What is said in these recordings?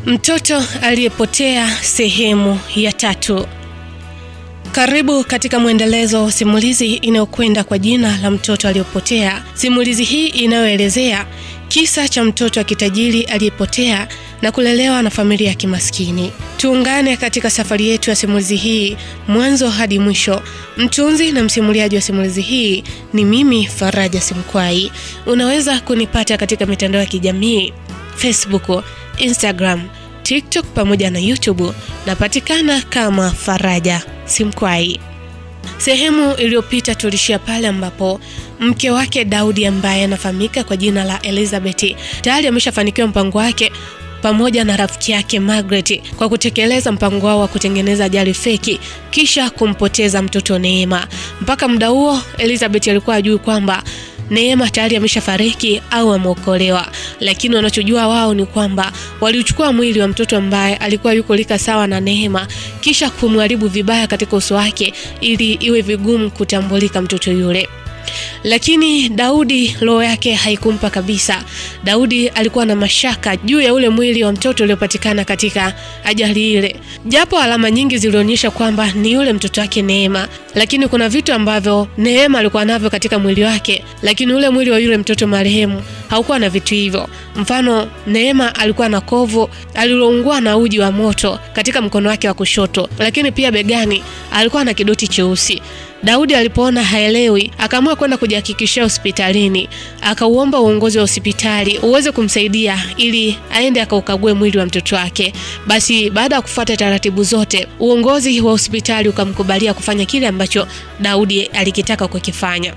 Mtoto aliyepotea sehemu ya 3. Karibu katika mwendelezo wa simulizi inayokwenda kwa jina la Mtoto Aliyepotea. Simulizi hii inayoelezea kisa cha mtoto wa kitajiri aliyepotea na kulelewa na familia ya kimaskini. Tuungane katika safari yetu ya simulizi hii mwanzo hadi mwisho. Mtunzi na msimuliaji wa simulizi hii ni mimi, Faraja Simkwai. Unaweza kunipata katika mitandao ya kijamii Facebook, Instagram, TikTok pamoja na YouTube. Napatikana kama Faraja Simkwai. Sehemu iliyopita tulishia pale ambapo mke wake Daudi ambaye anafahamika kwa jina la Elizabeth tayari ameshafanikiwa mpango wake pamoja na rafiki yake Margaret kwa kutekeleza mpango wao wa kutengeneza ajali feki kisha kumpoteza mtoto Neema. Mpaka muda huo Elizabeth alikuwa hajui kwamba Neema tayari ameshafariki au ameokolewa, lakini wanachojua wao ni kwamba walichukua mwili wa mtoto ambaye alikuwa yuko lika sawa na Neema kisha kumharibu vibaya katika uso wake ili iwe vigumu kutambulika mtoto yule. Lakini Daudi roho yake haikumpa kabisa. Daudi alikuwa na mashaka juu ya ule mwili wa mtoto uliopatikana katika ajali ile. Japo alama nyingi zilionyesha kwamba ni yule mtoto wake Neema, lakini kuna vitu ambavyo Neema alikuwa navyo katika mwili wake, lakini ule mwili wa yule mtoto marehemu haukuwa na vitu hivyo. Mfano, Neema alikuwa na kovu aliloungua na uji wa moto katika mkono wake wa kushoto, lakini pia begani alikuwa na kidoti cheusi. Daudi alipoona haelewi, akaamua kwenda kujihakikishia hospitalini. Akauomba uongozi wa hospitali uweze kumsaidia ili aende akaukague mwili wa mtoto wake. Basi baada ya kufuata taratibu zote, uongozi wa hospitali ukamkubalia kufanya kile ambacho Daudi alikitaka kukifanya.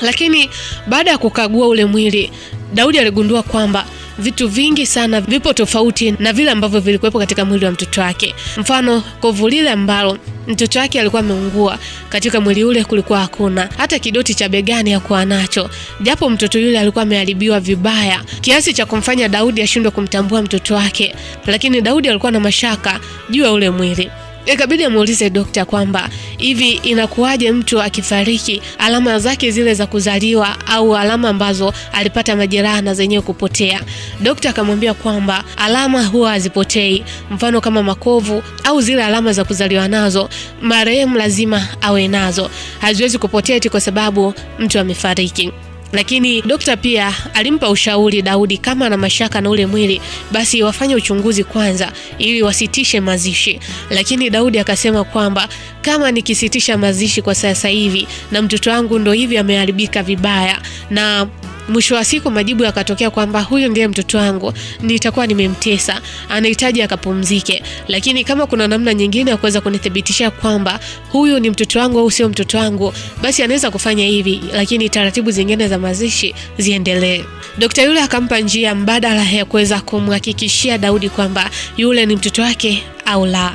Lakini baada ya kukagua ule mwili, Daudi aligundua kwamba vitu vingi sana vipo tofauti na vile ambavyo vilikuwepo katika mwili wa mtoto wake. Mfano, kovu lile ambalo mtoto wake alikuwa ameungua, katika mwili ule kulikuwa hakuna. Hata kidoti cha begani hakuwa nacho. Japo mtoto yule alikuwa ameharibiwa vibaya kiasi cha kumfanya Daudi ashindwe kumtambua mtoto wake, lakini Daudi alikuwa na mashaka juu ya ule mwili. Ikabidi amuulize dokta kwamba hivi inakuwaje mtu akifariki alama zake zile za kuzaliwa au alama ambazo alipata majeraha na zenyewe kupotea. Dokta akamwambia kwamba alama huwa hazipotei. Mfano kama makovu au zile alama za kuzaliwa nazo, marehemu lazima awe nazo, haziwezi kupotea eti kwa sababu mtu amefariki. Lakini dokta pia alimpa ushauri Daudi kama ana mashaka na ule mwili basi wafanye uchunguzi kwanza ili wasitishe mazishi. Lakini Daudi akasema kwamba kama nikisitisha mazishi kwa sasa hivi na mtoto wangu ndo hivi ameharibika vibaya, na mwisho wa siku majibu yakatokea kwamba huyu ndiye mtoto wangu, nitakuwa nimemtesa, anahitaji akapumzike. Lakini kama kuna namna nyingine ya kuweza kunithibitishia kwamba huyu ni mtoto wangu au sio mtoto wangu, basi anaweza kufanya hivi, lakini taratibu zingine za mazishi ziendelee. Daktari yule akampa njia mbadala ya kuweza kumhakikishia Daudi kwamba yule ni mtoto wake au la.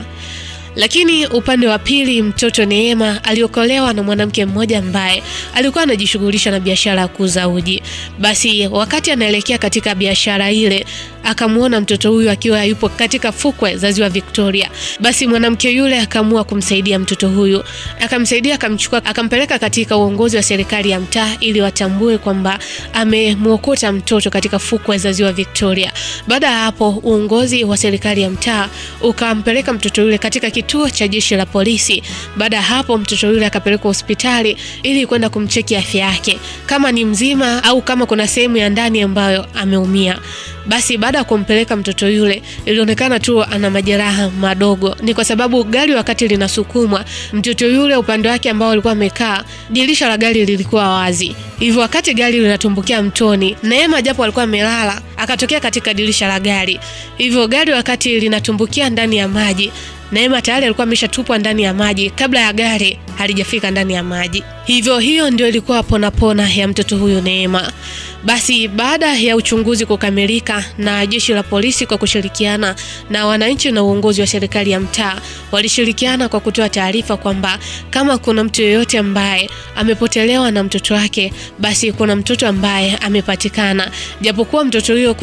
Lakini upande wa pili, mtoto Neema aliokolewa na mwanamke mmoja ambaye alikuwa anajishughulisha na biashara ya kuuza uji. Basi wakati anaelekea katika biashara ile, akamuona mtoto huyu akiwa yupo katika fukwe za Ziwa Victoria. Basi mwanamke yule akaamua kumsaidia mtoto huyu. Akamsaidia, akamchukua, akampeleka katika uongozi wa serikali ya mtaa ili watambue kwamba amemuokota mtoto katika fukwe za Ziwa Victoria. Baada ya hapo, uongozi wa serikali ya mtaa ukampeleka mtoto yule katika kituo cha jeshi la polisi. Baada ya hapo, mtoto yule akapelekwa hospitali ili kwenda kumcheki afya yake, kama ni mzima au kama kuna sehemu ya ndani ambayo ameumia. Basi baada ya kumpeleka mtoto yule, ilionekana tu ana majeraha madogo. Ni kwa sababu gari wakati linasukumwa, mtoto yule upande wake ambao alikuwa amekaa, dirisha la gari lilikuwa wazi. Hivyo wakati gari linatumbukia mtoni, Neema japo alikuwa amelala, akatokea katika dirisha la gari. Hivyo gari wakati linatumbukia ndani ya maji, Neema tayari alikuwa ameshatupwa ndani ya maji kabla ya gari halijafika ndani ya maji. Hivyo hiyo ndio ilikuwa pona ya mtoto huyu Neema. Basi baada ya uchunguzi kukamilika na jeshi la polisi kwa kushirikiana na wananchi na uongozi wa serikali ya mtaa, walishirikiana kwa kutoa taarifa kwamba kama kuna mtu yeyote ambaye amepotelewa na mtoto wake, basi kuna mtoto ambaye amepatikana. Japokuwa mtoto huyo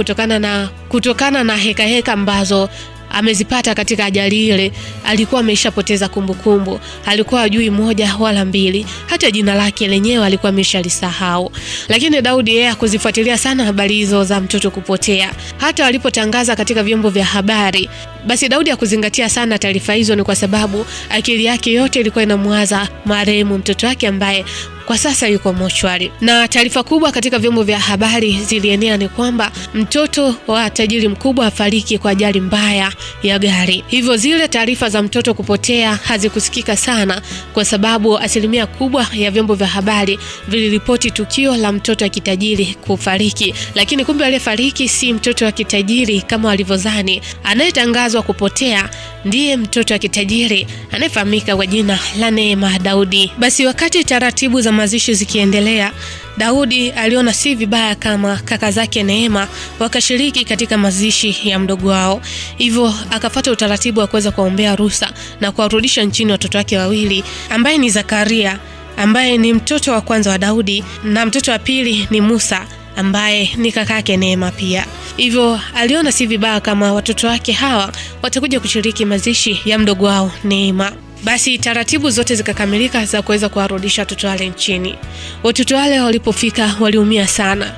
kutokana na heka ambazo amezipata katika ajali ile, alikuwa ameshapoteza kumbukumbu, alikuwa hajui moja wala mbili, hata jina lake lenyewe alikuwa ameshalisahau. Lakini Daudi yeye hakuzifuatilia sana habari hizo za mtoto kupotea. Hata walipotangaza katika vyombo vya habari, basi Daudi hakuzingatia sana taarifa hizo, ni kwa sababu akili yake yote ilikuwa inamwaza marehemu mtoto wake ambaye kwa sasa yuko mochwari. Na taarifa kubwa katika vyombo vya habari zilienea ni kwamba mtoto wa tajiri mkubwa afariki kwa ajali mbaya ya gari. Hivyo zile taarifa za mtoto kupotea hazikusikika sana, kwa sababu asilimia kubwa ya vyombo vya habari viliripoti tukio la mtoto wa kitajiri kufariki. Lakini kumbe aliyefariki si mtoto wa kitajiri kama walivyodhani. Anayetangazwa kupotea ndiye mtoto wa kitajiri anayefahamika kwa jina la Neema Daudi. Basi wakati taratibu za mazishi zikiendelea, Daudi aliona si vibaya kama kaka zake Neema wakashiriki katika mazishi ya mdogo wao. Hivyo akafuata utaratibu wa kuweza kuombea ruhusa na kuwarudisha nchini watoto wake wawili, ambaye ni Zakaria ambaye ni mtoto wa kwanza wa Daudi na mtoto wa pili ni Musa ambaye ni kakake Neema pia. Hivyo aliona si vibaya kama watoto wake hawa watakuja kushiriki mazishi ya mdogo wao Neema. Basi taratibu zote zikakamilika za kuweza kuwarudisha watoto wale nchini. Watoto wale walipofika waliumia sana.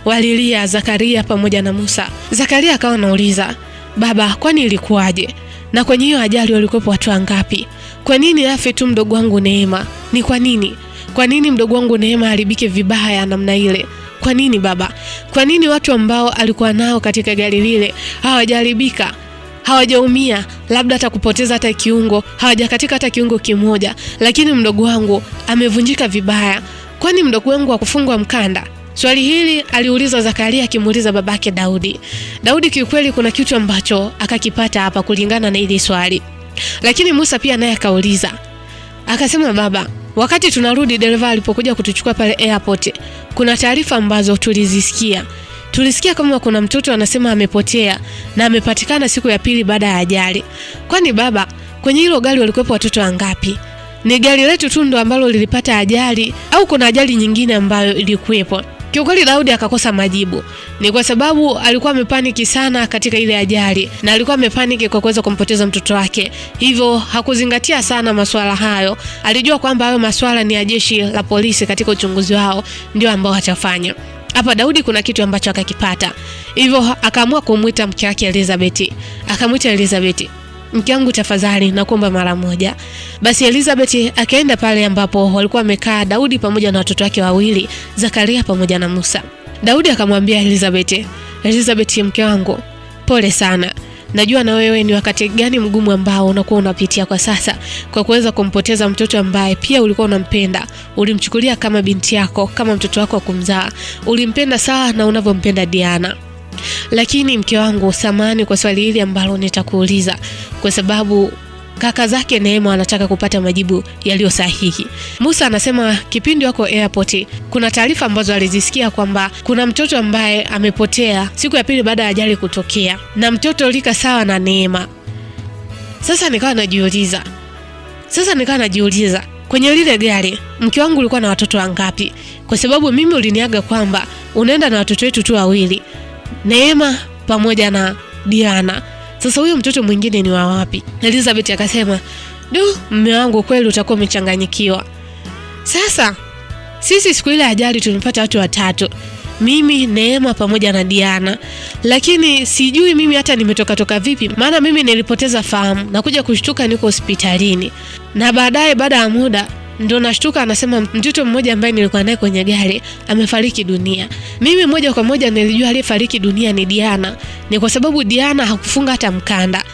Walilia Zakaria pamoja na Musa. Zakaria akawa anauliza, "Baba, kwani ilikuwaje? Na kwenye hiyo ajali walikuwa watu wangapi? Kwa nini afe tu mdogo wangu Neema? Ni kwa nini? Kwa nini mdogo wangu Neema haribike vibaya namna ile? Kwa nini baba? Kwa nini watu ambao alikuwa nao katika gari lile hawajaribika? Hawajaumia, labda hata kupoteza hata kiungo, hawajakatika hata kiungo kimoja, lakini mdogo wangu amevunjika vibaya. Kwani mdogo wangu hakufungwa mkanda?" Swali hili aliuliza Zakaria akimuuliza babake Daudi. Daudi kiukweli kuna kitu ambacho akakipata hapa kulingana na hili swali. Lakini Musa pia naye akauliza. Akasema, "Baba, wakati tunarudi dereva alipokuja kutuchukua pale airport, kuna taarifa ambazo tulizisikia. Tulisikia kama kuna mtoto anasema amepotea na amepatikana siku ya pili baada ya ajali. Kwani baba, kwenye hilo gari walikuwepo watoto wangapi? Ni gari letu tu ndo ambalo lilipata ajali au kuna ajali nyingine ambayo ilikuwepo?" Kiukweli Daudi akakosa majibu. Ni kwa sababu alikuwa amepaniki sana katika ile ajali na alikuwa amepaniki kwa kuweza kumpoteza mtoto wake. Hivyo hakuzingatia sana masuala hayo. Alijua kwamba hayo masuala ni ya jeshi la polisi katika uchunguzi wao ndio ambao watafanya. Hapa Daudi kuna kitu ambacho akakipata. Hivyo akaamua kumuita mke wake Elizabeth. Akamuita Elizabeth, "Mke wangu tafadhali nakuomba mara moja." Basi Elizabeth akaenda pale ambapo walikuwa wamekaa Daudi pamoja na watoto wake wawili, Zakaria pamoja na Musa. Daudi akamwambia Elizabeth, "Elizabeth mke wangu, pole sana. Najua na wewe ni wakati gani mgumu ambao unakuwa unapitia kwa sasa kwa kuweza kumpoteza mtoto ambaye pia ulikuwa unampenda. Ulimchukulia kama binti yako, kama mtoto wako wa kumzaa. Ulimpenda sawa na unavyompenda Diana. Lakini mke wangu, samahani kwa swali hili ambalo nitakuuliza, kwa sababu kaka zake Neema wanataka kupata majibu yaliyo sahihi." Musa anasema kipindi wako airport kuna taarifa ambazo alizisikia kwamba kuna mtoto ambaye amepotea siku ya pili baada ya ajali kutokea, na mtoto lika sawa na Neema. Sasa nikawa najiuliza kwenye lile gari mke wangu ulikuwa na watoto wangapi? Kwa sababu mimi uliniaga kwamba unaenda na watoto wetu tu wawili, Neema pamoja na Diana. Sasa huyo mtoto mwingine ni wa wapi? Elizabeth akasema, "Mume wangu kweli utakuwa umechanganyikiwa. Sasa sisi siku ile ajali tumepata watu watatu. Mimi, Neema pamoja na Diana. Lakini sijui mimi hata nimetoka vipi, maana mimi nilipoteza fahamu na kuja kushtuka niko hospitalini. Na baadaye baada ya muda ndo nashtuka anasema mtoto mmoja ambaye nilikuwa naye kwenye gari amefariki dunia." Mimi moja kwa moja nilijua aliyefariki dunia ni Diana. Ni kwa sababu Diana hakufunga hata mkanda.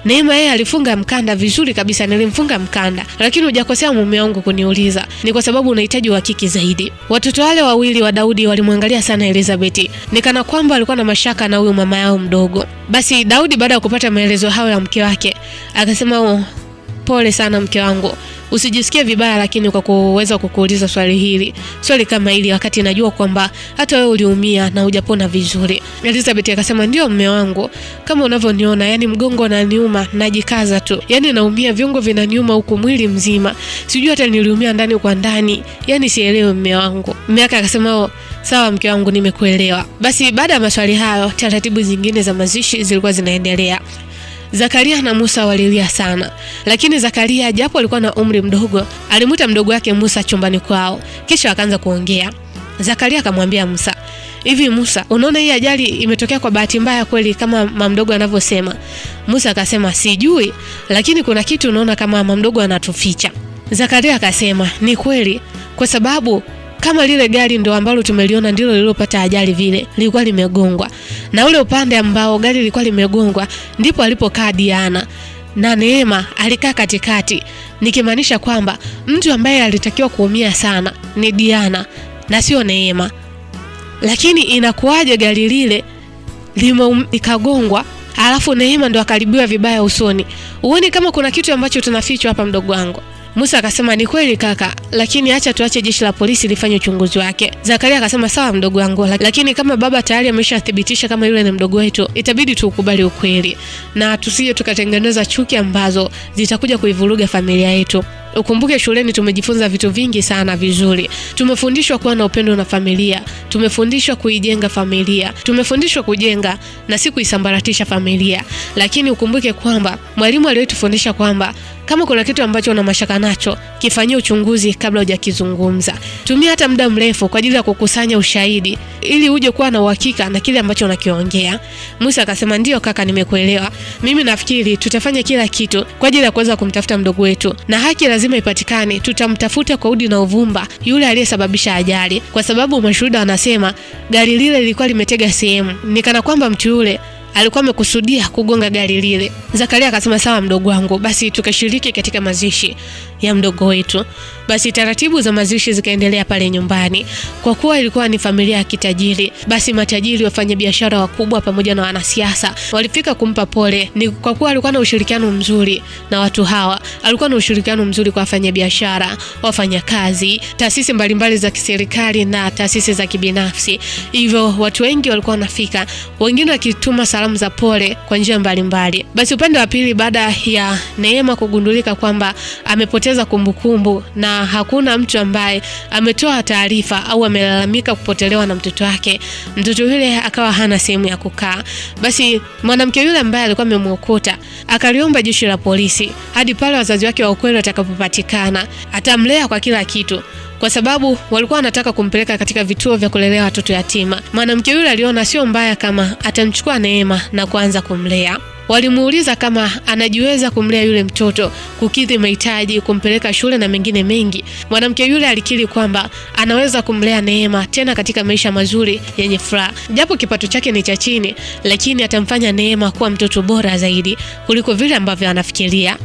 Neema yeye alifunga mkanda vizuri kabisa, nilimfunga mkanda. Lakini hujakosea mume wangu kuniuliza. Ni kwa sababu unahitaji uhakiki zaidi. Watoto wale wawili wa Daudi walimwangalia sana Elizabeth. Nikana kwamba alikuwa na mashaka na huyo mama yao mdogo. Basi Daudi baada ya kupata maelezo hayo ya mke wake akasema, "Pole sana mke wangu. Usijisikie vibaya lakini kwa kuweza kukuuliza swali kama hili wakati najua kwamba hata wewe uliumia na hujapona vizuri." Elizabeth akasema, "Ndio mume wangu, kama unavyoniona, yani mgongo unaniuma, najikaza tu. Yani naumia, viungo vinaniuma huku mwili mzima. Sijui hata niliumia ndani kwa ndani. Yani sielewi mume wangu." Mume wake akasema, "Sawa mke wangu, nimekuelewa." Basi baada ya maswali hayo, taratibu zingine za mazishi zilikuwa zinaendelea. Zakaria na Musa walilia sana, lakini Zakaria japo alikuwa na umri mdogo, alimuita mdogo wake Musa chumbani kwao, kisha akaanza kuongea. Zakaria akamwambia Musa, "Hivi Musa, unaona hii ajali imetokea kwa bahati mbaya kweli kama mama mdogo anavyosema?" Musa akasema, "Sijui, lakini kuna kitu unaona kama mama mdogo anatuficha." Zakaria akasema, "Ni kweli, kwa sababu kama lile gari ndo ambalo tumeliona ndilo lililopata ajali vile, lilikuwa limegongwa. Na ule upande ambao gari lilikuwa limegongwa ndipo alipokaa Diana. Na Neema alikaa katikati. Nikimaanisha kwamba mtu ambaye alitakiwa kuumia sana ni Diana na sio Neema. Lakini inakuwaje gari lile likagongwa alafu Neema ndo akaribiwa vibaya usoni? Uone kama kuna kitu ambacho tunafichwa hapa mdogo wangu." Musa akasema, "Ni kweli kaka, lakini acha tuache jeshi la polisi lifanye uchunguzi wake." Zakaria akasema, "Sawa mdogo wangu, lakini kama baba tayari ameshathibitisha kama yule ni mdogo wetu, itabidi tukubali ukweli na tusije tukatengeneza chuki ambazo zitakuja kuivuruga familia yetu. Ukumbuke shuleni tumejifunza vitu vingi sana vizuri. Tumefundishwa kuwa na upendo na familia, tumefundishwa kuijenga familia, tumefundishwa kujenga na si kuisambaratisha familia. Lakini ukumbuke kwamba mwalimu aliyotufundisha kwamba kama kuna kitu ambacho una mashaka nacho, kifanyie uchunguzi kabla hujakizungumza. Tumia hata muda mrefu kwa ajili ya kukusanya ushahidi ili uje kuwa na uhakika na kile ambacho unakiongea." Musa akasema, "Ndio kaka, nimekuelewa. Mimi nafikiri tutafanya kila kitu kwa ajili ya kuweza kumtafuta mdogo wetu, na haki lazima ipatikane. Tutamtafuta kwa udi na uvumba yule aliyesababisha ajali, kwa sababu mashuhuda wanasema gari lile lilikuwa limetega sehemu, nikana kwamba mtu yule alikuwa amekusudia kugonga gari lile." Zakaria akasema, "Sawa mdogo wangu, basi tukashiriki katika mazishi ya mdogo wetu." Basi taratibu za mazishi zikaendelea pale nyumbani. Kwa kuwa ilikuwa ni familia ya kitajiri, basi matajiri, wafanyabiashara wakubwa pamoja na wanasiasa walifika kumpa pole. Ni kwa kuwa alikuwa na ushirikiano mzuri na watu hawa. Alikuwa na ushirikiano mzuri kwa wafanyabiashara, wafanyakazi, taasisi mbalimbali za kiserikali na taasisi za kibinafsi. Hivyo watu wengi walikuwa wanafika, wengine wakituma salamu za pole kwa njia mbalimbali. Basi upande wa pili, baada ya Neema kugundulika kwamba amepoteza kumbukumbu na hakuna mtu ambaye ametoa taarifa au amelalamika kupotelewa na mtoto wake, mtoto yule akawa hana sehemu ya kukaa. Basi mwanamke yule ambaye alikuwa amemwokota akaliomba jeshi la polisi hadi pale wazazi wake wa ukweli watakapopatikana atamlea kwa kila kitu, kwa sababu walikuwa wanataka kumpeleka katika vituo vya kulelea watoto yatima. Mwanamke yule aliona sio mbaya kama atamchukua Neema na kuanza kumlea. Walimuuliza kama anajiweza kumlea yule mtoto, kukidhi mahitaji, kumpeleka shule na mengine mengi. Mwanamke yule alikiri kwamba anaweza kumlea Neema tena katika maisha mazuri yenye furaha. Japo kipato chake ni cha chini, lakini atamfanya Neema kuwa mtoto bora zaidi kuliko vile ambavyo anafikiria.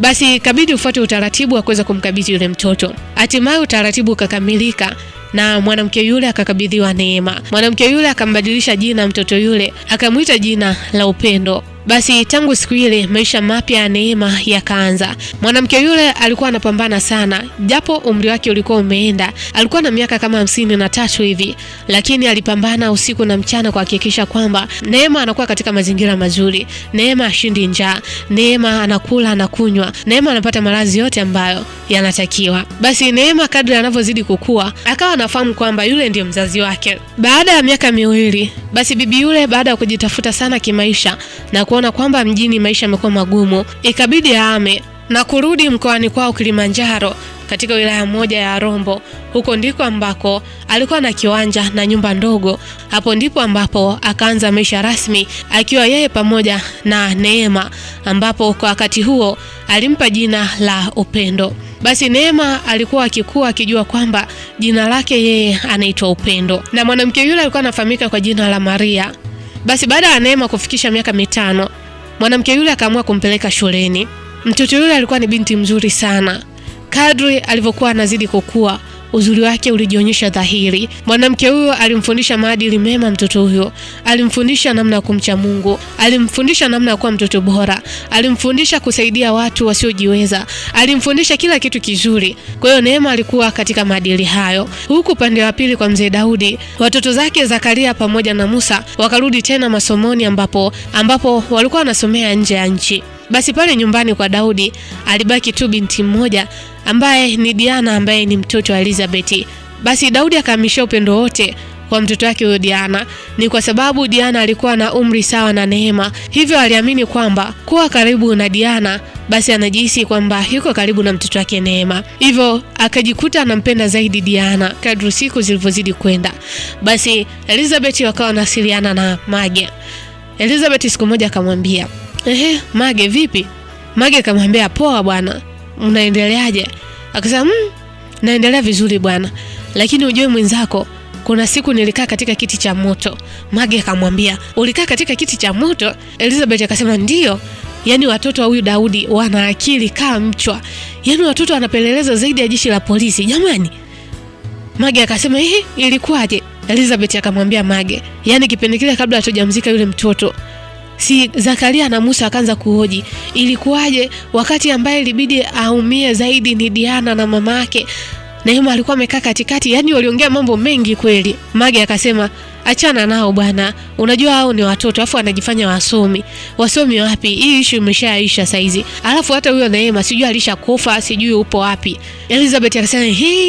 Basi kabidi ufuate utaratibu wa kuweza kumkabidhi yule mtoto. Hatimaye utaratibu ukakamilika na mwanamke yule akakabidhiwa Neema. Mwanamke yule akambadilisha jina mtoto yule, akamuita jina la Upendo. Basi tangu siku ile maisha mapya ya Neema yakaanza. Mwanamke yule alikuwa anapambana sana, japo umri wake ulikuwa umeenda. Alikuwa na miaka kama 53 hivi, lakini alipambana usiku na mchana kuhakikisha kwamba Neema anakuwa katika mazingira mazuri. Neema ashindi njaa, Neema anakula na kunywa, Neema anapata malazi yote ambayo yanatakiwa. Basi Neema kadri anavyozidi kukua, akawa anafahamu kwamba yule ndiye mzazi wake. Baada ya miaka 2, basi bibi yule baada ya kujitafuta sana kimaisha na kuona kwamba mjini maisha yamekuwa magumu, ikabidi ahame na kurudi mkoani kwao Kilimanjaro, katika wilaya moja ya Rombo. Huko ndiko ambako alikuwa na kiwanja na nyumba ndogo. Hapo ndipo ambapo akaanza maisha rasmi akiwa yeye pamoja na Neema, ambapo kwa wakati huo alimpa jina la Upendo. Basi Neema alikuwa akikua akijua kwamba jina lake yeye anaitwa Upendo, na mwanamke yule alikuwa anafahamika kwa jina la Maria. Basi baada ya Neema kufikisha miaka 5, mwanamke yule akaamua kumpeleka shuleni. Mtoto yule alikuwa ni binti mzuri sana. Kadri alivyokuwa anazidi kukua, uzuri wake ulijionyesha dhahiri. Mwanamke huyo alimfundisha maadili mema mtoto huyo. Alimfundisha namna ya kumcha Mungu, alimfundisha namna ya kuwa mtoto bora, alimfundisha kusaidia watu wasiojiweza, alimfundisha kila kitu kizuri. Kwa hiyo Neema alikuwa katika maadili hayo. Huku upande wa pili kwa mzee Daudi, watoto zake Zakaria pamoja na Musa wakarudi tena masomoni ambapo walikuwa wanasomea nje ya nchi. Basi pale nyumbani kwa Daudi alibaki tu binti mmoja ambaye ni Diana, ambaye ni mtoto wa Elizabeth. Basi Daudi akahamishia upendo wote kwa mtoto wake huyo Diana. Ni kwa sababu Diana alikuwa na umri sawa na Neema, hivyo aliamini kwamba kuwa karibu na Diana basi anajihisi kwamba yuko karibu na mtoto wake Neema, hivyo akajikuta anampenda zaidi Diana kadri siku zilivyozidi kwenda. Basi Elizabeth wakawa wanasiliana na Mage. Elizabeth siku moja akamwambia, Mage vipi? Mage akamwambia, poa bwana, unaendeleaje? Akasema, naendelea vizuri bwana, lakini ujue mwenzako, kuna siku nilikaa katika kiti cha moto. Mage akamwambia, ulikaa katika kiti cha moto? Elizabeth akasema, ndio. Yaani watoto wa huyu Daudi wana akili kama mchwa. Yaani watoto wanapeleleza zaidi ya jeshi la polisi jamani. Mage akasema, ilikuwaje? Elizabeth akamwambia Mage, yaani kipindi kile kabla hatujamzika yule mtoto, si Zakaria na Musa akaanza kuhoji, ilikuwaje wakati ambaye ilibidi aumie zaidi ni Diana na mamake, Neema alikuwa amekaa katikati. Yaani waliongea mambo mengi kweli. Mage akasema, achana nao bwana, unajua hao ni watoto afu anajifanya wasomi. Wasomi wapi? Hii issue imeshaisha saizi. Alafu hata huyo Neema sijui alishakufa, sijui upo wapi. Elizabeth akasema,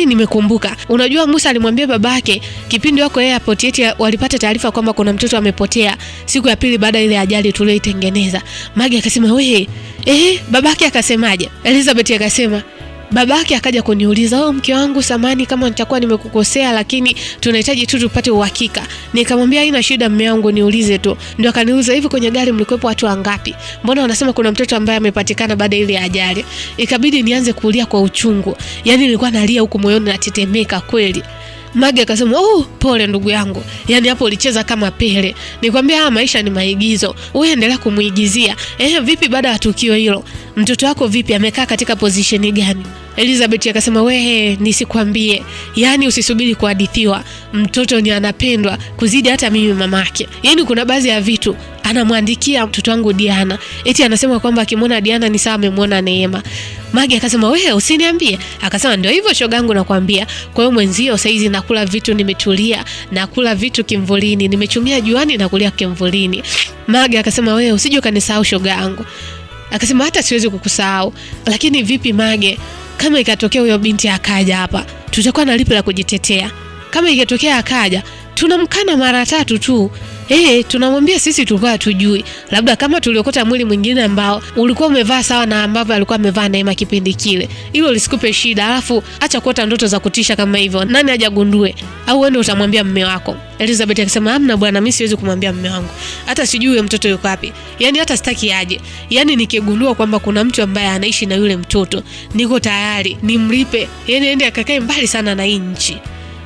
nimekumbuka. Unajua Musa alimwambia babake kipindi wako airport eti walipata taarifa kwamba kuna mtoto amepotea siku ya pili baada ile ajali tulioitengeneza. Mage akasema, babake akasemaje? Elizabeth akasema, babake akaja kuniuliza, mke wangu samani kama nitakuwa nimekukosea, lakini tunahitaji tu tupate uhakika. Nikamwambia haina shida mume wangu, niulize tu. Ndio akaniuliza, hivi kwenye gari mlikuwepo watu wangapi? Mbona wanasema kuna mtoto ambaye amepatikana baada ile ajali? Ikabidi nianze kulia kwa uchungu. Yaani nilikuwa nalia huko moyoni natetemeka kweli. Mage akasema, pole ndugu yangu. Yaani hapo ulicheza kama Pele. Nikwambia maisha ni maigizo. Wewe endelea kumuigizia. Vipi baada ya tukio hilo? Mtoto wako vipi, amekaa katika position gani? Elizabeth akasema, nisikwambie. Yaani usisubiri kuhadithiwa. Mtoto ni anapendwa kuzidi hata mimi mamake. Yaani kuna baadhi ya vitu anamwandikia mtoto wangu Diana. Eti anasema kwamba akimwona Diana ni sawa amemwona Neema. Mage akasema, usiniambie. Akasema, ndio hivyo shogangu nakwambia. Kwa hiyo mwenzio saizi nakula vitu nimetulia, nakula vitu kimvulini, nimechumia juani na kulia kimvulini. Mage akasema, usije ukanisahau shogangu. Akasema, hata siwezi kukusahau. Lakini vipi Mage, kama ikatokea huyo binti akaja hapa, tutakuwa na lipi la kujitetea? Kama ikatokea akaja, tunamkana mara 3 tu. Tunamwambia sisi tulikuwa hatujui. Labda kama tuliokota mwili mwingine ambao ulikuwa umevaa sawa na ambavyo alikuwa amevaa Neema kipindi kile. Hilo lisikupe shida. Alafu acha kuota ndoto za kutisha kama hivyo. Nani hajagundue? Au wewe ndio utamwambia mume wako? Elizabeth akasema, hamna bwana, mimi siwezi kumwambia mume wangu. Hata sijui yule mtoto yuko wapi. Yaani hata sitaki aje. Yaani nikigundua kwamba kuna mtu ambaye anaishi na yule mtoto, niko tayari nimlipe. Yaani aende akakae mbali sana na hii nchi.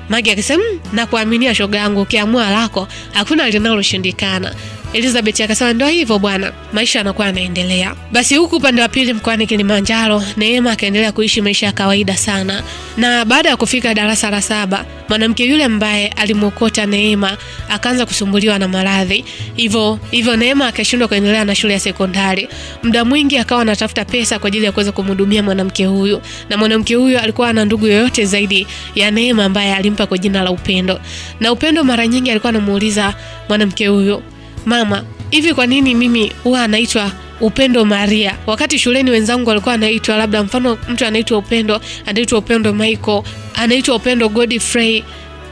Mage akasema, nakuaminia shoga yangu, ukiamua lako hakuna linaloshindikana. Elizabeth akasema, ndio hivyo bwana, maisha yanakuwa yanaendelea. Basi huku upande wa pili mkoani Kilimanjaro, Neema akaendelea kuishi maisha ya kawaida sana. Na baada ya kufika darasa la 7, mwanamke yule ambaye alimwokota Neema akaanza kusumbuliwa na maradhi. Hivyo Neema akashindwa kuendelea na shule ya sekondari. Muda mwingi akawa anatafuta pesa kwa ajili ya kuweza kumhudumia mwanamke huyu. Na mwanamke huyu alikuwa na ndugu yoyote zaidi ya Neema ambaye alimpa kwa jina la Upendo. Na Upendo mara nyingi alikuwa anamuuliza mwanamke huyu, mama, hivi kwa nini mimi huwa anaitwa Upendo Maria wakati shuleni wenzangu walikuwa anaitwa labda mfano mtu anaitwa Upendo, anaitwa Upendo Michael, anaitwa Upendo Godfrey,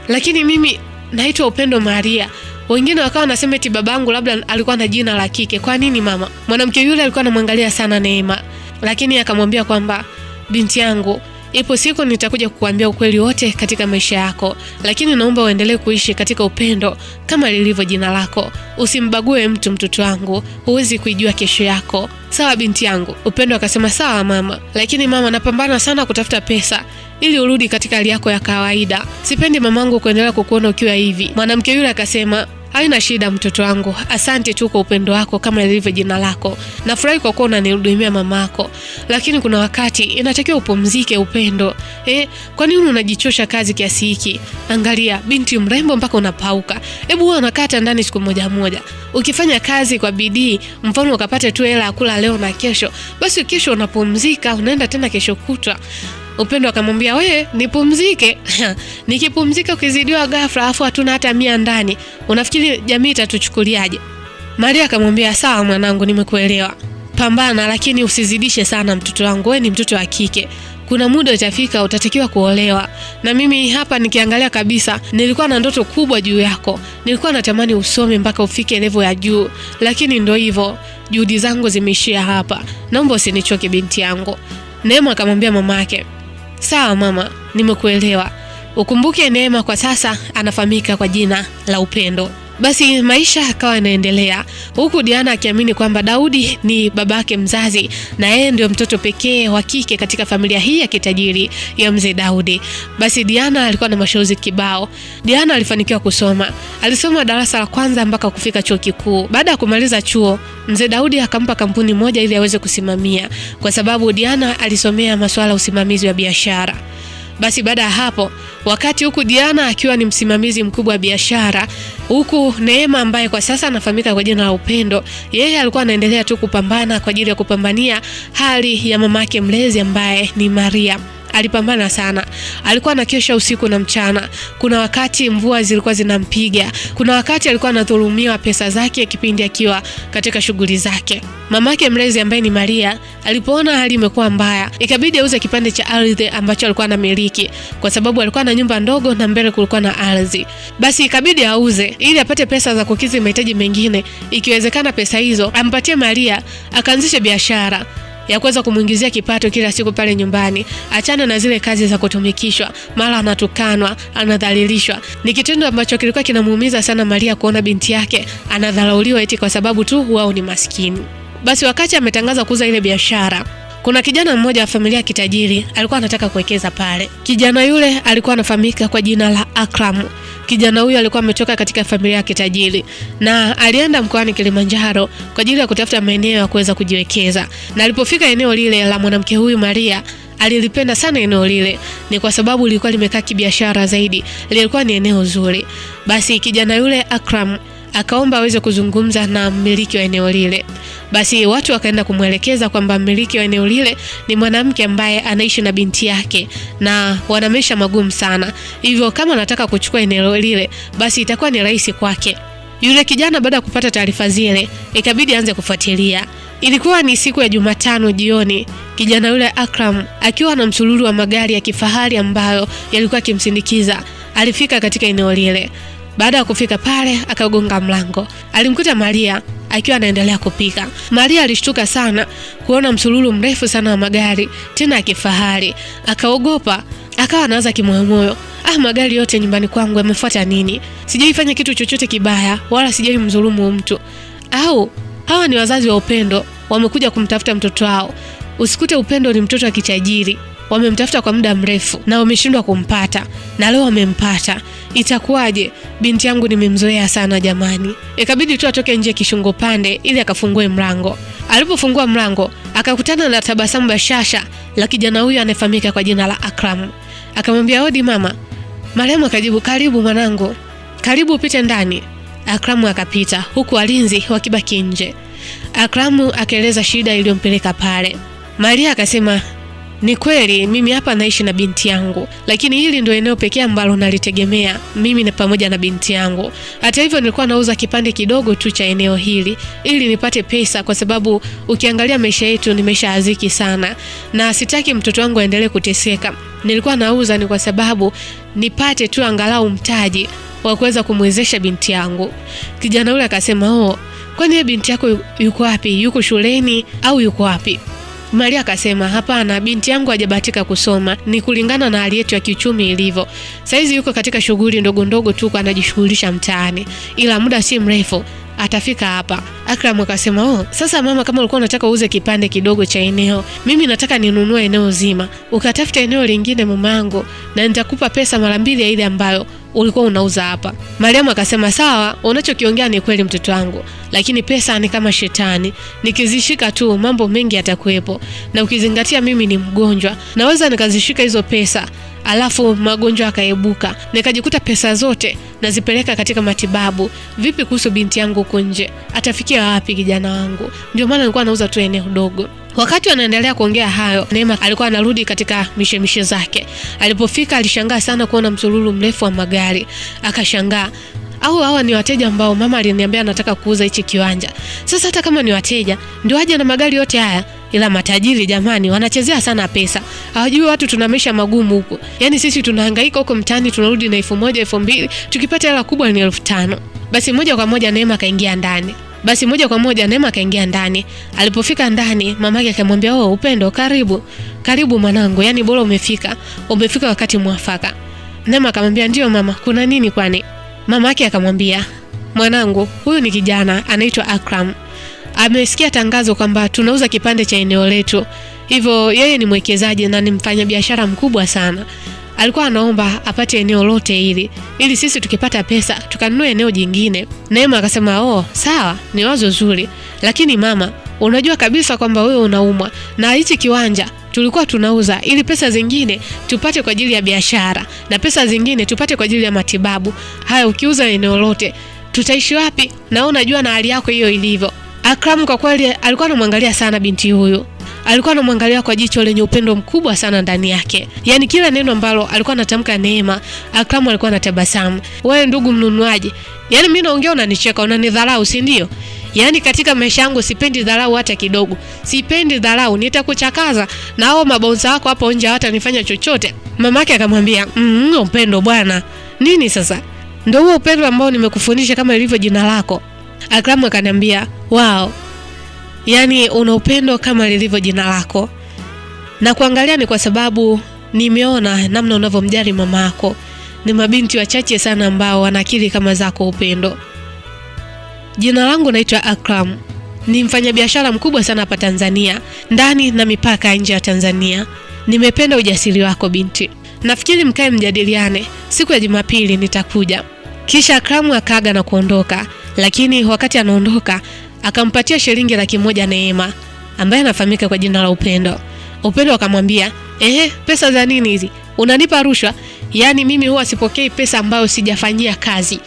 lakini mimi naitwa Upendo Maria? Wengine wakawa wanasema eti babangu labda alikuwa na jina la kike. Kwa nini mama? Mwanamke yule alikuwa anamwangalia sana Neema, lakini akamwambia kwamba, binti yangu, ipo siku nitakuja kukuambia ukweli wote katika maisha yako, lakini naomba uendelee kuishi katika upendo kama lilivyo jina lako. Usimbague mtu, mtoto wangu, huwezi kuijua kesho yako. Sawa binti yangu? Upendo akasema, sawa mama, lakini mama, napambana sana kutafuta pesa ili urudi katika hali yako ya kawaida. Sipendi mamangu kuendelea kukuona ukiwa hivi. Mwanamke yule akasema, haina shida mtoto wangu, asante tu kwa upendo wako kama lilivyo jina lako. Nafurahi kwa kuwa unanihudumia mamako, lakini kuna wakati inatakiwa upumzike Upendo. Kwa nini unajichosha kazi kiasi hiki? Angalia binti mrembo mpaka unapauka. Hebu wewe unakata ndani siku moja. Ukifanya kazi kwa bidii, mfano ukapata tu hela ya kula leo na kesho, basi kesho unapumzika, unaenda tena kesho kutwa. Upendo akamwambia, nipumzike? Nikipumzika ukizidiwa ghafla afu hatuna hata 100 ndani, unafikiri jamii itatuchukuliaje? Maria akamwambia, sawa mwanangu, nimekuelewa. Pambana, lakini usizidishe sana mtoto wangu, wewe ni mtoto wa kike. kuna muda utafika utatakiwa kuolewa. Na mimi hapa nikiangalia kabisa, nilikuwa na ndoto kubwa juu yako. Nilikuwa natamani usome mpaka ufike level ya juu, lakini ndio hivyo, juhudi zangu zimeishia hapa. Naomba usinichoke binti yangu." Neema akamwambia mamake, "Sawa mama, nimekuelewa." Ukumbuke Neema kwa sasa anafahamika kwa jina la Upendo. Basi maisha yakawa yanaendelea, huku Diana akiamini kwamba Daudi ni babake mzazi na yeye ndio mtoto pekee wa kike katika familia hii ya kitajiri ya mzee Daudi. Basi Diana alikuwa na mashauri kibao. Diana alifanikiwa kusoma. Alisoma darasa la kwanza mpaka kufika chuo kikuu. Baada ya kumaliza chuo, mzee Daudi akampa kampuni moja ili aweze kusimamia, kwa sababu Diana alisomea masuala ya usimamizi wa biashara. Basi baada ya hapo, wakati huku Diana akiwa ni msimamizi mkubwa wa biashara, huku Neema ambaye kwa sasa anafahamika kwa jina la Upendo, yeye alikuwa anaendelea tu kupambana kwa ajili ya kupambania hali ya mamake mlezi ambaye ni Maria. Alipambana sana. Alikuwa anakesha usiku na mchana. Kuna wakati mvua zilikuwa zinampiga. Kuna wakati alikuwa anadhulumiwa pesa zake kipindi akiwa katika shughuli zake. Mamake mlezi ambaye ni Maria alipoona hali imekuwa mbaya, ikabidi auze kipande cha ardhi ambacho alikuwa anamiliki, kwa sababu alikuwa na nyumba ndogo na mbele kulikuwa na ardhi. Basi ikabidi auze ili apate pesa za kukidhi mahitaji mengine, ikiwezekana pesa hizo ampatie Maria akaanzisha biashara ya kuweza kumuingizia kipato kila siku pale nyumbani. Achana na zile kazi za kutumikishwa, mara anatukanwa, anadhalilishwa. Ni kitendo ambacho kilikuwa kinamuumiza sana Maria kuona binti yake anadharauliwa eti kwa sababu tu wao ni maskini. Basi wakati ametangaza kuuza ile biashara, kuna kijana mmoja wa familia ya kitajiri alikuwa anataka kuwekeza pale. Kijana yule alikuwa anafahamika kwa jina la Akram. Kijana huyu alikuwa ametoka katika familia ya kitajiri na alienda mkoani Kilimanjaro kwa ajili ya kutafuta maeneo ya kuweza kujiwekeza. Na alipofika eneo lile la mwanamke huyu Maria, alilipenda sana eneo lile. Ni kwa sababu lilikuwa limekaa kibiashara zaidi. Lilikuwa ni eneo zuri. Basi kijana yule Akram akaomba aweze kuzungumza na mmiliki wa eneo lile. Basi watu wakaenda kumwelekeza kwamba mmiliki wa eneo lile ni mwanamke ambaye anaishi na binti yake na wana maisha magumu sana. Hivyo kama anataka kuchukua eneo lile, basi itakuwa ni rahisi kwake. Yule kijana baada ya kupata taarifa zile, ikabidi aanze kufuatilia. Ilikuwa ni siku ya Jumatano jioni. Kijana yule Akram akiwa na msururu wa magari ya kifahari ambayo yalikuwa kimsindikiza, alifika katika eneo lile. Baada ya kufika pale, akagonga mlango. Alimkuta Maria akiwa anaendelea kupika. Maria alishtuka sana kuona msururu mrefu sana wa magari, tena ya kifahari. Akaogopa, akawa anaanza kimoyomoyo, magari yote nyumbani kwangu yamefuata nini? Sijaifanya kitu chochote kibaya, wala sijai mdhulumu mtu. Au hawa ni wazazi wa Upendo, wamekuja kumtafuta mtoto wao. Usikute Upendo ni mtoto wa kitajiri. Wamemtafuta kwa muda mrefu na wameshindwa kumpata, na leo wamempata. Itakuwaje? Binti yangu nimemzoea sana jamani. Ikabidi tu atoke nje kishungo pande ili akafungue mlango. Alipofungua mlango, akakutana na tabasamu bashasha la kijana huyu anayefahamika kwa jina la Akram. Akamwambia, "Hodi mama." Mariam akajibu, "Karibu mwanangu. Karibu upite ndani." Akram akapita huku walinzi wakibaki nje. Akram akaeleza shida iliyompeleka pale. Maria akasema, "Ni kweli mimi hapa naishi na binti yangu, lakini hili ndio eneo pekee ambalo nalitegemea mimi na pamoja na binti yangu. Hata hivyo nilikuwa nauza kipande kidogo tu cha eneo hili ili nipate pesa, kwa sababu ukiangalia maisha yetu ni maisha haziki sana na sitaki mtoto wangu aendelee kuteseka. Nilikuwa nauza ni kwa sababu nipate tu angalau mtaji wa kuweza kumwezesha binti yangu." Kijana yule akasema, "Kwani binti yako yuko wapi? Yuko shuleni au yuko wapi?" Maria akasema, "Hapana, binti yangu hajabahatika kusoma. Ni kulingana na hali yetu ya kiuchumi ilivyo. Saizi yuko katika shughuli ndogo ndogo tu anajishughulisha mtaani. Ila muda si mrefu atafika hapa." Akram akasema, "Sasa mama, kama ulikuwa unataka uuze kipande kidogo cha eneo, mimi nataka ninunue eneo zima. Ukatafuta eneo lingine mamangu, na nitakupa pesa mara mbili ya ile ambayo ulikuwa unauza hapa." Mariam akasema, "Sawa, unachokiongea ni kweli mtoto wangu, lakini pesa ni kama shetani. Nikizishika tu mambo mengi yatakuepo, na ukizingatia mimi ni mgonjwa, naweza nikazishika hizo pesa alafu magonjwa akaibuka, nikajikuta pesa zote nazipeleka katika matibabu. Vipi kuhusu binti yangu huko nje? Atafikia wapi kijana wangu? Ndio maana nilikuwa nauza tu eneo dogo." Wakati wanaendelea kuongea hayo, Neema alikuwa anarudi katika mishemishe zake. Alipofika alishangaa sana kuona msururu mrefu wa magari. Akashangaa, au hawa ni wateja ambao mama aliniambia anataka kuuza hichi kiwanja. Sasa hata kama ni wateja, ndio aje na magari yote haya? ila matajiri jamani wanachezea sana pesa. Hawajui watu tuna maisha magumu huko. Yaani sisi tunahangaika huko mtaani, tunarudi na 1000, 2000, tukipata hela kubwa ni 5000. Basi moja kwa moja Neema akaingia ndani. Alipofika ndani, mamake akamwambia, "Oh, Upendo, karibu mwanangu. Yaani bora umefika wakati mwafaka." Neema akamwambia, "Ndio mama, kuna nini kwani?" Mamake akamwambia, "Mwanangu, huyu ni kijana anaitwa Akram. Amesikia tangazo kwamba tunauza kipande cha eneo letu. Hivyo yeye ni mwekezaji na ni mfanyabiashara mkubwa sana. Alikuwa anaomba apate eneo lote ili sisi tukipata pesa tukanunue eneo jingine." Neema akasema, "Oh, sawa, ni wazo zuri. Lakini mama, unajua kabisa kwamba wewe unaumwa na hichi kiwanja tulikuwa tunauza ili pesa zingine tupate kwa ajili ya biashara na pesa zingine tupate kwa ajili ya matibabu. Haya, ukiuza eneo lote tutaishi wapi? Na unajua na hali yako hiyo ilivyo." Akram kwa kweli alikuwa anamwangalia sana binti huyu. Alikuwa anamwangalia kwa jicho lenye upendo mkubwa sana ndani yake. Yaani kila neno ambalo alikuwa anatamka Neema, Akram alikuwa anatabasamu. "Wewe ndugu mnunuaji, yaani mimi naongea unanicheka, unanidharau, si ndio? Yaani katika maisha yangu sipendi dharau hata kidogo. Sipendi dharau, nitakuchakaza na hao mabonza wako hapo nje hawatanifanya chochote." Mamake akamwambia, "Upendo bwana. Nini sasa? Ndio huo upendo ambao nimekufundisha kama ilivyo jina lako." Akram akaniambia, "Wow. Yaani una upendo kama lilivyo jina lako. Na kuangalia ni kwa sababu nimeona namna unavyomjali mama yako. Ni mabinti wachache sana ambao wana akili kama zako Upendo. Jina langu naitwa Akram. Ni mfanyabiashara mkubwa sana hapa Tanzania, ndani na mipaka nje ya Tanzania. Nimependa ujasiri wako binti. Nafikiri mkae mjadiliane. Siku ya Jumapili nitakuja." Kisha Akram akaaga na kuondoka, lakini wakati anaondoka akampatia shilingi 100,000 Neema, ambaye anafahamika kwa jina la Upendo. Upendo akamwambia, "Pesa za nini hizi? Unanipa rushwa? Yaani mimi huwa sipokei pesa ambayo sijafanyia kazi.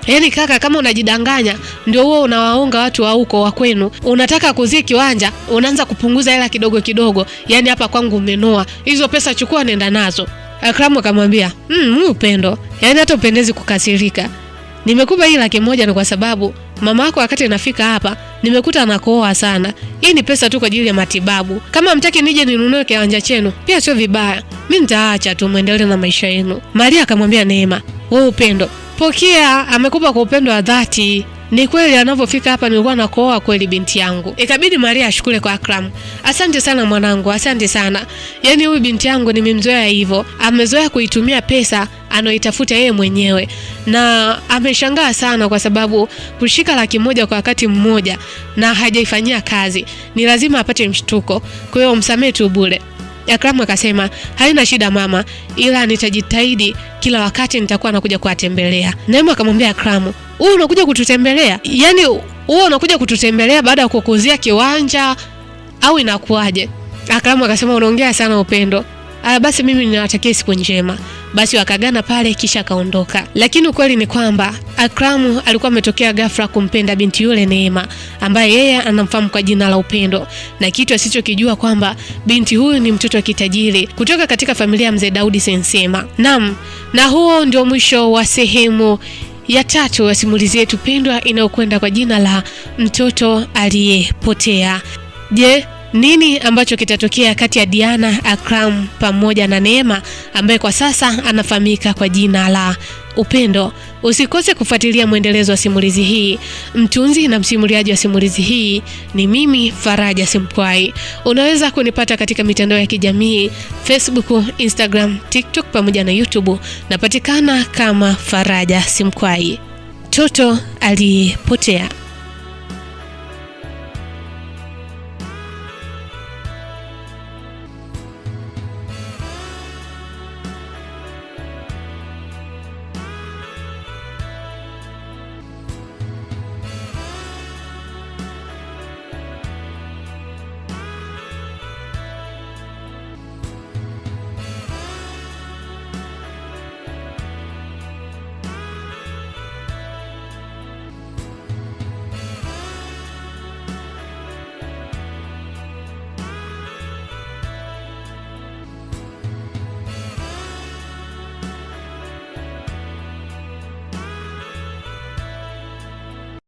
Yaani kaka, kama unajidanganya ndio huo unawaonga watu wa huko wa kwenu. Unataka kuuzia kiwanja, unaanza kupunguza hela kidogo kidogo. Yaani hapa kwangu umenoa. Hizo pesa chukua nenda nazo." Akram akamwambia, Upendo, yaani hata upendezi kukasirika. Nimekupa hii 100,000 ni kwa sababu mama yako wakati anafika hapa nimekuta anakohoa sana. Hii ni pesa tu kwa ajili ya matibabu. Kama mtaki nije ninunue kiwanja chenu, pia sio vibaya. Mimi nitaacha tu muendelee na maisha yenu." Maria akamwambia Neema, "Wewe Upendo, pokea, amekupa kwa upendo wa dhati. Ni kweli anapofika hapa nilikuwa nakohoa kweli binti yangu." Ikabidi Maria ashukule kwa Akram. "Asante sana mwanangu, asante sana. Yaani huyu binti yangu nimemzoea hivyo. Amezoea kuitumia pesa anaoitafuta yeye mwenyewe. Na ameshangaa sana kwa sababu kushika 100,000 kwa wakati mmoja na hajaifanyia kazi. Ni lazima apate mshtuko. Kwa hiyo msamee tu bure." Akram akasema, "Haina shida mama, ila nitajitahidi kila wakati nitakuwa nakuja kuwatembelea." Neema akamwambia Akram, "Wewe unakuja kututembelea? Yaani wewe unakuja kututembelea baada ya kukuzia kiwanja au inakuaje?" Akram akasema, "Unaongea sana Upendo. Basi mimi ninawatakia siku njema." Basi wakagana pale kisha akaondoka. Lakini ukweli ni kwamba Akram alikuwa ametokea ghafla kumpenda binti yule Neema, ambaye yeye anamfahamu kwa jina la Upendo, na kitu asichokijua kwamba binti huyu ni mtoto wa kitajiri kutoka katika familia ya Mzee Daudi Sensema. Na huo ndio mwisho wa sehemu ya 3 ya simulizi yetu pendwa inayokwenda kwa jina la Mtoto Aliyepotea. Je, nini ambacho kitatokea kati ya Diana, Akram pamoja na Neema ambaye kwa sasa anafahamika kwa jina la Upendo? Usikose kufuatilia mwendelezo wa simulizi hii. Mtunzi na msimuliaji wa simulizi hii ni mimi Faraja Simkwai. Unaweza kunipata katika mitandao ya kijamii Facebook, Instagram, TikTok pamoja na YouTube. Napatikana kama Faraja Simkwai. Mtoto Aliyepotea.